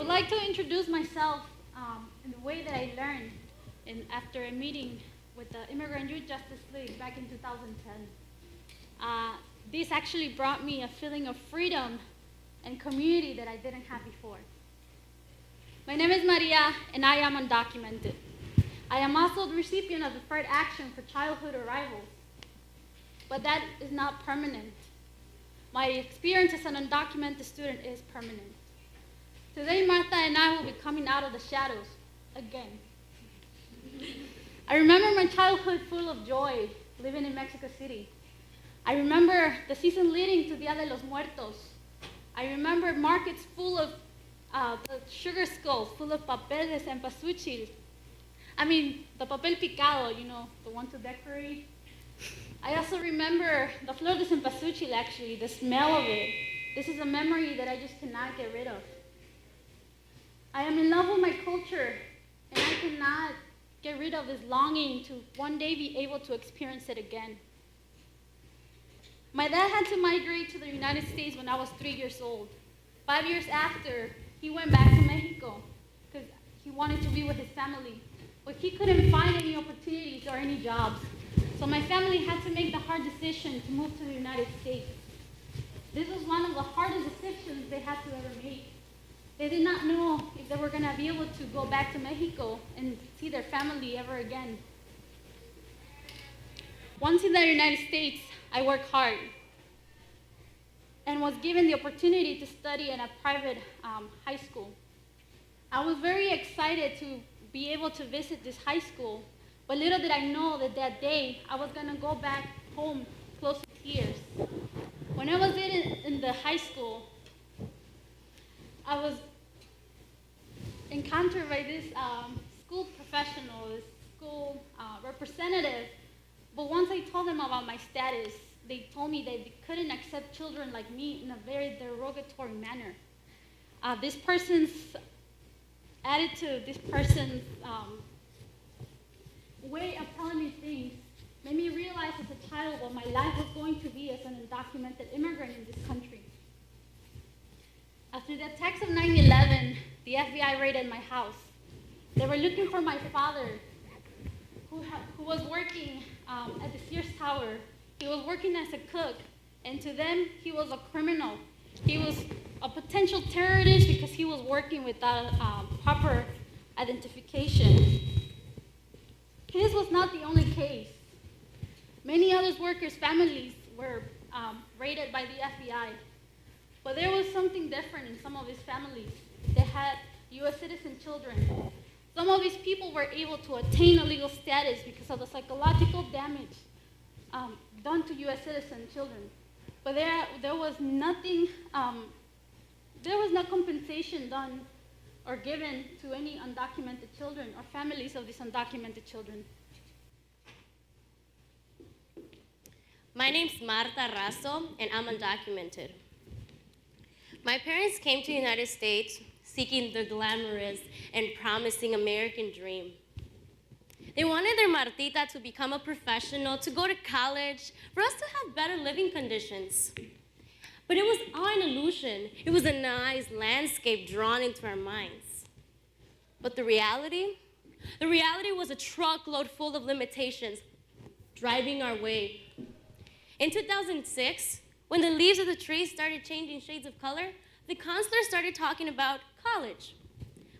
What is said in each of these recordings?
would like to introduce myself in the way that I learned after a meeting with the Immigrant Youth Justice League back in 2010. This actually brought me a feeling of freedom and community that I didn't have before. My name is Maria, and I am undocumented. I am also the recipient of deferred action for childhood arrivals, but that is not permanent. My experience as an undocumented student is permanent. Today, Martha and I will be coming out of the shadows again. I remember my childhood full of joy, living in Mexico City. I remember the season leading to Dia de los Muertos. I remember markets full of the sugar skulls, full of papeles and pasuchil. I mean, the papel picado, the one to decorate. I also remember the flor de cempasúchil, actually, the smell of it. This is a memory that I just cannot get rid of. I am in love with my culture, and I cannot get rid of this longing to one day be able to experience it again. My dad had to migrate to the United States when I was 3 years old. 5 years after, he went back to Mexico because he wanted to be with his family. But he couldn't find any opportunities or any jobs. So my family had to make the hard decision to move to the United States. This was one of the hardest decisions they had to ever make. They did not know if they were going to be able to go back to Mexico and see their family ever again. Once in the United States, I worked hard and was given the opportunity to study in a private high school. I was very excited to be able to visit this high school, but little did I know that that day I was going to go back home close to tears. When I was in the high school, I was encountered by this school professional, this school representative, but once I told them about my status, they told me that they couldn't accept children like me in a very derogatory manner. This person's attitude, this person's way of telling me things made me realize as a child what my life was going to be as an undocumented immigrant in this country. After the attacks of 9/11, the FBI raided my house. They were looking for my father, who was working at the Sears Tower. He was working as a cook, and to them, he was a criminal. He was a potential terrorist because he was working without proper identification. His was not the only case. Many other workers' families were raided by the FBI, but there was something different in some of his families. They had U.S. citizen children. Some of these people were able to attain a legal status because of the psychological damage done to U.S. citizen children. But there was nothing, there was no compensation done or given to any undocumented children or families of these undocumented children. My name's Martha Razo, and I'm undocumented. My parents came to the United States seeking the glamorous and promising American dream. They wanted their Martita to become a professional, to go to college, for us to have better living conditions. But it was all an illusion. It was a nice landscape drawn into our minds. But the reality was a truckload full of limitations driving our way. In 2006, when the leaves of the trees started changing shades of color, the counselor started talking about college.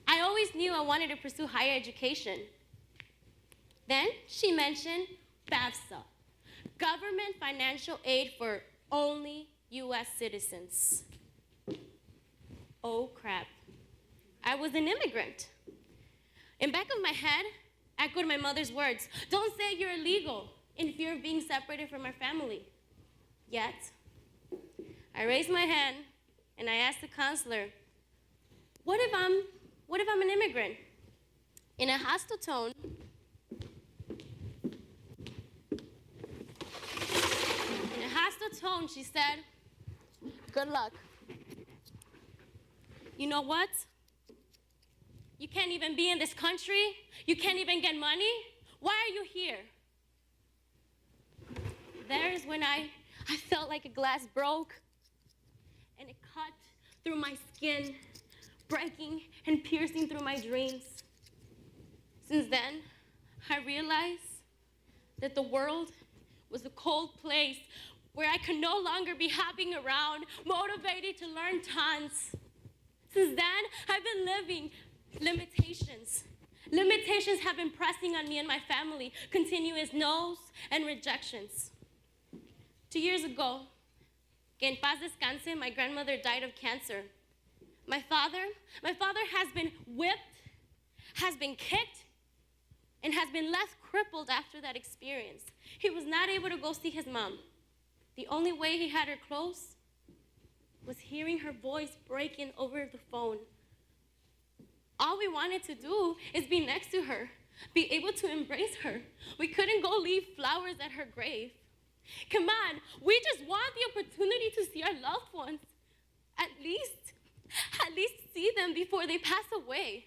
I always knew I wanted to pursue higher education. Then she mentioned FAFSA, government financial aid for only U.S. citizens. Oh crap, I was an immigrant. In back of my head, echoed my mother's words, don't say you're illegal, in fear of being separated from our family. Yet, I raised my hand and I asked the counselor, what if I'm an immigrant? In a hostile tone, she said, good luck. You know what? You can't even be in this country. You can't even get money. Why are you here? There is when I felt like a glass broke and it cut through my skin, breaking and piercing through my dreams. Since then, I realized that the world was a cold place where I could no longer be hopping around, motivated to learn tons. Since then, I've been living limitations. Limitations have been pressing on me and my family, continuous no's and rejections. 2 years ago, que en paz descanse, my grandmother died of cancer. My father has been whipped, has been kicked, and has been left crippled after that experience. He was not able to go see his mom. The only way he had her close was hearing her voice breaking over the phone. All we wanted to do is be next to her, be able to embrace her. We couldn't go leave flowers at her grave. Come on, we just want the opportunity to see our loved ones. At least see them before they pass away.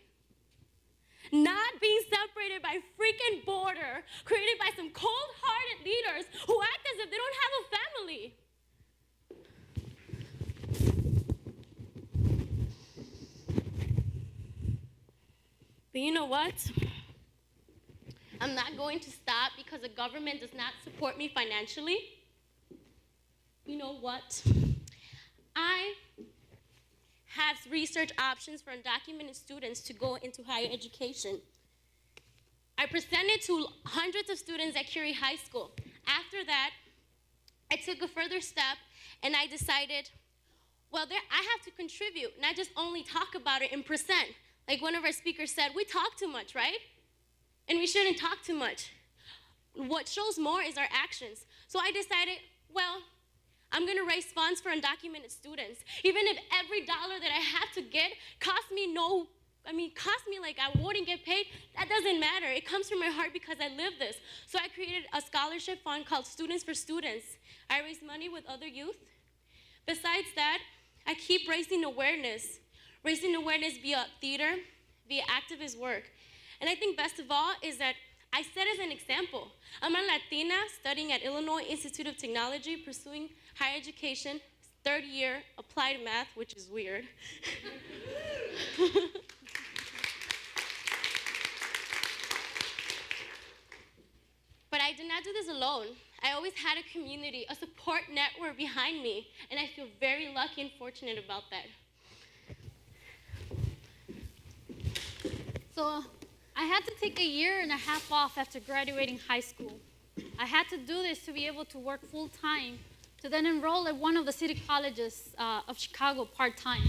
Not being separated by a freaking border created by some cold-hearted leaders who act as if they don't have a family. But you know what? I'm not going to stop because the government does not support me financially. You know what? I have research options for undocumented students to go into higher education. I presented to hundreds of students at Curie High School. After that, I took a further step and I decided, well, I have to contribute, not just only talk about it and present. Like one of our speakers said, we talk too much, right? And we shouldn't talk too much. What shows more is our actions. So I decided, well, I'm gonna raise funds for undocumented students. Even if every dollar that I have to get cost me like I wouldn't get paid, that doesn't matter. It comes from my heart because I live this. So I created a scholarship fund called Students for Students. I raise money with other youth. Besides that, I keep raising awareness via theater, via activist work. And I think best of all is that I set as an example. I'm a Latina studying at Illinois Institute of Technology, pursuing higher education, third year applied math, which is weird. But I did not do this alone. I always had a community, a support network behind me, and I feel very lucky and fortunate about that. So I had to take a year and a half off after graduating high school. I had to do this to be able to work full-time, to then enroll at one of the city colleges of Chicago part-time.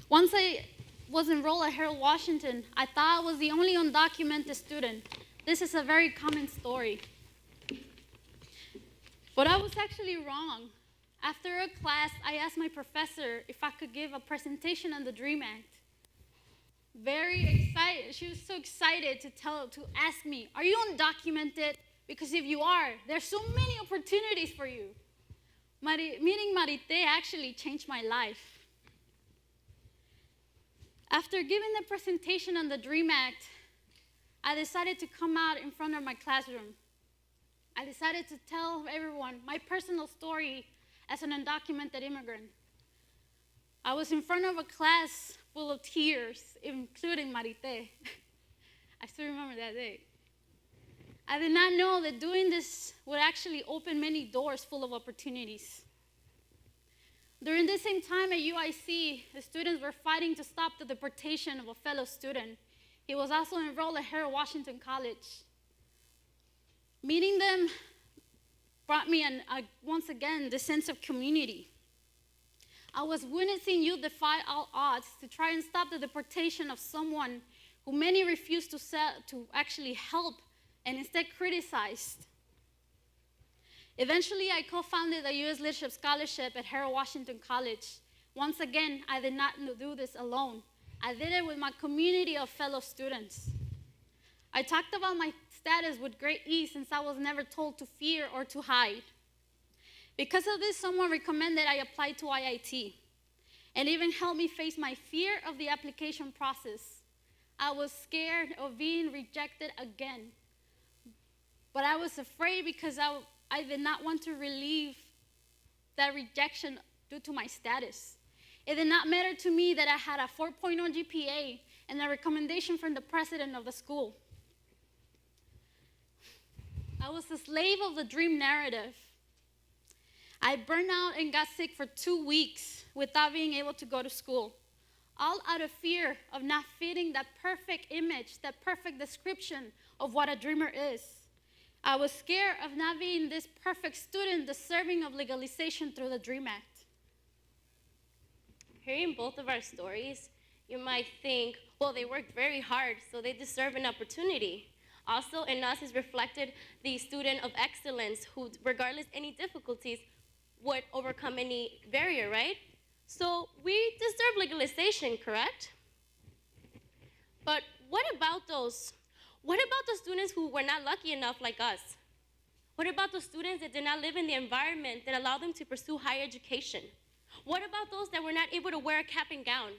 Once I was enrolled at Harold Washington, I thought I was the only undocumented student. This is a very common story. But I was actually wrong. After a class, I asked my professor if I could give a presentation on the DREAM Act. Very excited. She was so excited to ask me, are you undocumented? Because if you are, there's so many opportunities for you. Meeting Marité actually changed my life. After giving the presentation on the DREAM Act, I decided to come out in front of my classroom. I decided to tell everyone my personal story as an undocumented immigrant. I was in front of a class full of tears, including Marité. I still remember that day. I did not know that doing this would actually open many doors full of opportunities. During this same time at UIC, the students were fighting to stop the deportation of a fellow student. He was also enrolled at Harold Washington College. Meeting them brought me once again the sense of community. I was witnessing youth defy all odds to try and stop the deportation of someone who many refused to actually help and instead criticized. Eventually, I co-founded the U.S. Leadership Scholarship at Harold Washington College. Once again, I did not do this alone. I did it with my community of fellow students. I talked about my status with great ease since I was never told to fear or to hide. Because of this, someone recommended I apply to IIT and even helped me face my fear of the application process. I was scared of being rejected again. But I was afraid because I did not want to relieve that rejection due to my status. It did not matter to me that I had a 4.0 GPA and a recommendation from the president of the school. I was a slave of the dream narrative. I burned out and got sick for 2 weeks without being able to go to school, all out of fear of not fitting that perfect image, that perfect description of what a dreamer is. I was scared of not being this perfect student deserving of legalization through the DREAM Act. Hearing both of our stories, you might think, well, they worked very hard, so they deserve an opportunity. Also, in us is reflected the student of excellence who, regardless any difficulties, would overcome any barrier, right? So we deserve legalization, correct? But what about those students who were not lucky enough like us? What about those students that did not live in the environment that allowed them to pursue higher education? What about those that were not able to wear a cap and gown?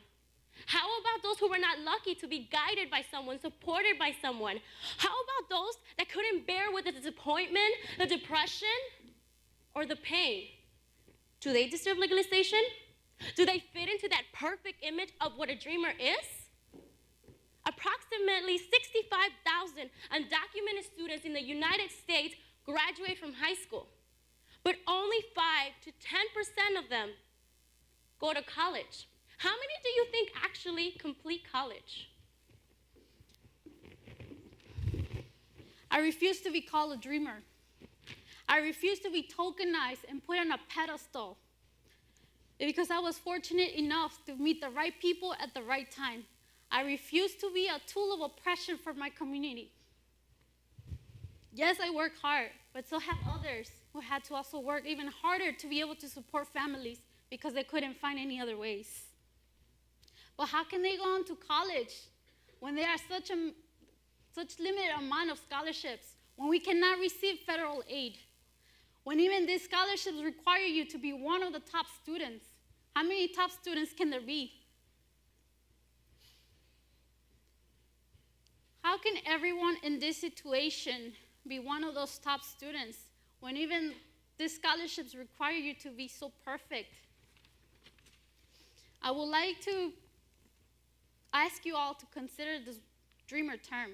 How about those who were not lucky to be guided by someone, supported by someone? How about those that couldn't bear with the disappointment, the depression, or the pain? Do they deserve legalization? Do they fit into that perfect image of what a dreamer is? Approximately 65,000 undocumented students in the United States graduate from high school, but only 5 to 10% of them go to college. How many do you think actually complete college? I refuse to be called a dreamer. I refuse to be tokenized and put on a pedestal because I was fortunate enough to meet the right people at the right time. I refuse to be a tool of oppression for my community. Yes, I work hard, but so have others who had to also work even harder to be able to support families because they couldn't find any other ways. But how can they go on to college when there are such limited amount of scholarships, when we cannot receive federal aid, when even these scholarships require you to be one of the top students? How many top students can there be? How can everyone in this situation be one of those top students when even these scholarships require you to be so perfect? I would like to ask you all to consider this dreamer term.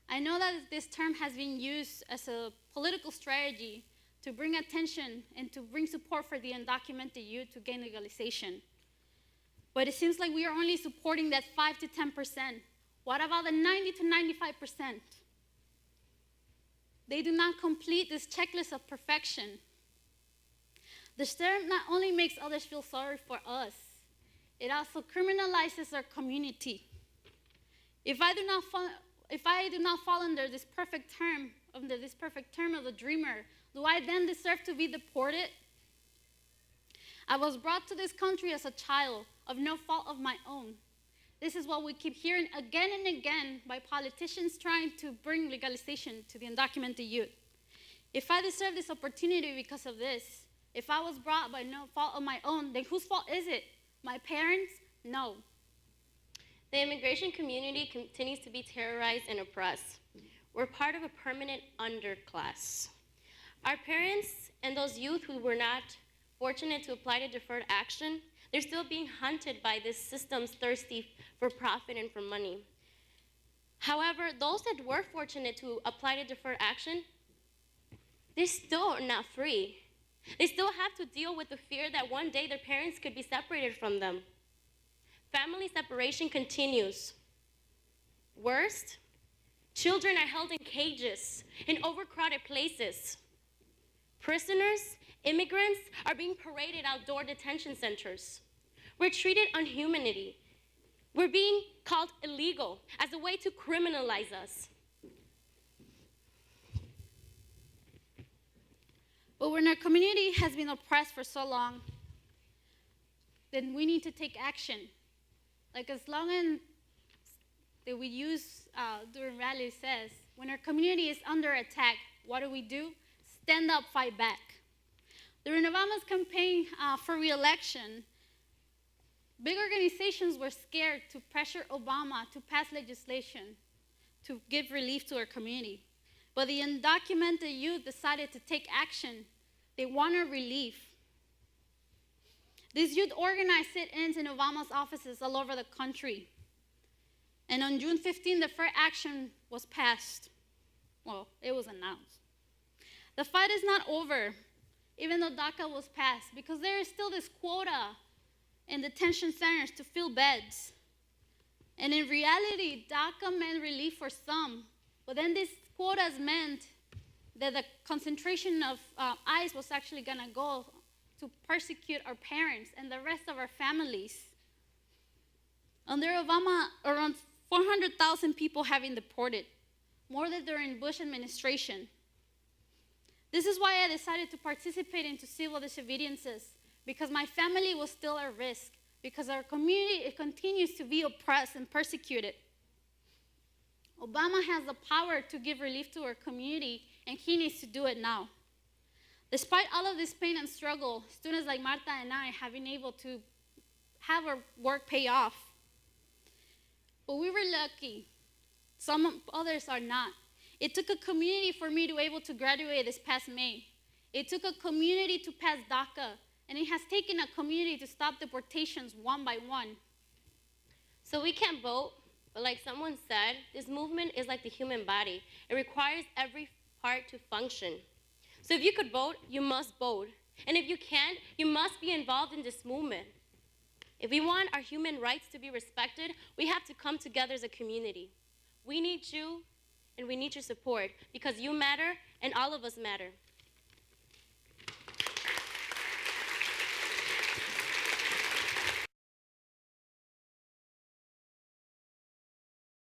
I know that this term has been used as a political strategy to bring attention and to bring support for the undocumented youth to gain legalization. But it seems like we are only supporting that 5 to 10%. What about the 90 to 95%? They do not complete this checklist of perfection. This term not only makes others feel sorry for us, it also criminalizes our community. If I do not fall under this perfect term of the dreamer, do I then deserve to be deported? I was brought to this country as a child of no fault of my own. This is what we keep hearing again and again by politicians trying to bring legalization to the undocumented youth. If I deserve this opportunity because of this, if I was brought by no fault of my own, then whose fault is it? My parents? No. The immigration community continues to be terrorized and oppressed. We're part of a permanent underclass. Our parents and those youth who were not fortunate to apply to deferred action, they're still being hunted by this system's thirsty for profit and for money. However, those that were fortunate to apply to deferred action, they're still not free. They still have to deal with the fear that one day their parents could be separated from them. Family separation continues. Worst, children are held in cages in overcrowded places. Prisoners, immigrants are being paraded outdoor detention centers. We're treated unhumanly. We're being called illegal as a way to criminalize us. But when our community has been oppressed for so long, then we need to take action. Like as long as that we use during rally says, when our community is under attack, what do? Stand up, fight back. During Obama's campaign for re-election, big organizations were scared to pressure Obama to pass legislation to give relief to our community. But the undocumented youth decided to take action. They wanted relief. These youth organized sit-ins in Obama's offices all over the country. And on June 15, the first action was passed. Well, it was announced. The fight is not over, even though DACA was passed, because there is still this quota in detention centers to fill beds. And in reality, DACA meant relief for some, but then these quotas meant that the concentration of ICE was actually going to go to persecute our parents and the rest of our families. Under Obama, around 400,000 people have been deported, more than during Bush administration. This is why I decided to participate into civil disobediences, because my family was still at risk, because our community continues to be oppressed and persecuted. Obama has the power to give relief to our community, and he needs to do it now. Despite all of this pain and struggle, students like Martha and I have been able to have our work pay off. But we were lucky. Some others are not. It took a community for me to be able to graduate this past May. It took a community to pass DACA, and it has taken a community to stop deportations one by one. So we can't vote, but like someone said, this movement is like the human body. It requires every part to function. So if you could vote, you must vote. And if you can't, you must be involved in this movement. If we want our human rights to be respected, we have to come together as a community. We need you, and we need your support, because you matter, and all of us matter.